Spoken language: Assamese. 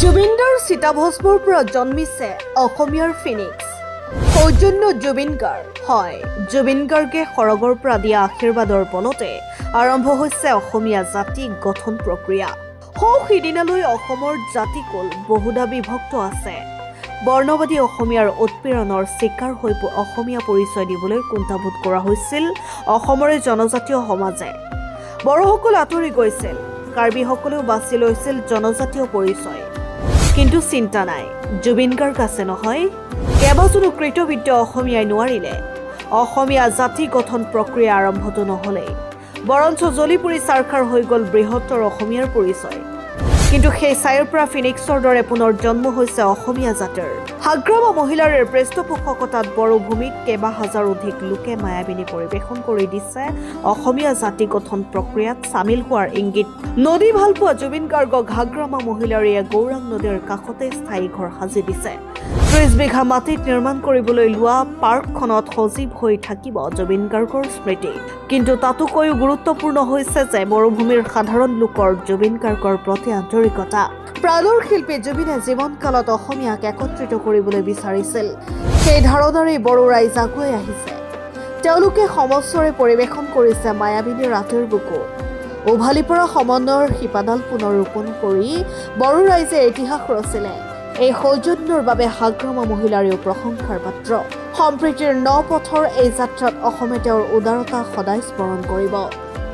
জুবিনদাৰ চিতাভস্মৰ পৰা জন্মিছে অসমীয়াৰ ফিনিক্স সৌজন্য জুবিন গাৰ্গ হয়। জুবিন গাৰ্গে সৰগৰ পৰা দিয়া আশীৰ্বাদৰ বলতে আৰম্ভ হৈছে অসমীয়া জাতি গঠন প্ৰক্ৰিয়া। সিদিনালৈ অসমৰ জাতিকুল বহুদা বিভক্ত আছে। বৰ্ণবাদী অসমীয়াৰ উৎপীড়নৰ চিকাৰ হৈ অসমীয়া পৰিচয় দিবলৈ কুণ্ঠাবোধ কৰা হৈছিল অসমৰে জনজাতীয় সমাজে। বড়োসকল আঁতৰি গৈছিল, কাৰ্বিসকলেও বাছি লৈছিল জনজাতীয় পৰিচয়। কিন্তু চিন্তা নাই, জুবিন গাৰ্গ আছে নহয়। কেইবাজনো কৃতবিদ্য অসমীয়াই নোৱাৰিলে অসমীয়া জাতি গঠন প্ৰক্ৰিয়া আৰম্ভটো নহ'লেই, বৰঞ্চ জ্বলি পুৰি চাৰখাৰ হৈ গ'ল বৃহত্তৰ অসমীয়াৰ পৰিচয়। কিন্তু সেই ছাইৰ পৰা ফিনিক্সৰ দৰে পুনৰ জন্ম হৈছে অসমীয়া জাতিৰ। হাগ্ৰামা মহিলাৰে পৃষ্ঠপোষকতাত বড়ো ভূমিত কেইবা হাজাৰ অধিক লোকে মায়াবিনী পৰিৱেশন কৰি দিছে অসমীয়া জাতি গঠন প্ৰক্ৰিয়াত চামিল হোৱাৰ ইংগিত। নদী ভাল পোৱা জুবিন গাৰ্গক হাগ্ৰামা মহিলাৰীয়ে গৌৰাং নদীৰ কাষতে স্থায়ী ঘৰ সাজি দিছে। ৩০ বিঘা মাটিত নিৰ্মাণ কৰিবলৈ লোৱা পাৰ্কখনত সজীৱ হৈ থাকিব জুবিন গাৰ্গৰ স্মৃতি। কিন্তু তাতোকৈও গুৰুত্বপূৰ্ণ হৈছে যে মৰুভূমিৰ সাধাৰণ লোকৰ জুবিন গাৰ্গৰ প্ৰতি আন্তৰিকতা। প্ৰাণৰ শিল্পী জুবিনে জীৱনকালত অসমীয়াক একত্ৰিত কৰিবলৈ বিচাৰিছিল। সেই ধাৰণাৰেই বড়ো ৰাইজ আগুৱাই আহিছে। তেওঁলোকে সমস্বৰে পৰিৱেশন কৰিছে মায়াবিনী ৰাতিৰ বুকু। উভালি পৰা সমন্বয়ৰ শিপাডাল পুনৰ ৰোপণ কৰি বড়ো ৰাইজে ইতিহাস ৰচিলে। এই সৌজন্যৰ বাবে হাগ্ৰামা মহিলাৰেও প্ৰশংসাৰ পাত্ৰ। সম্প্ৰীতিৰ ন পথৰ এই যাত্ৰাত অসমে তেওঁৰ উদাৰতা সদায় স্মৰণ কৰিব।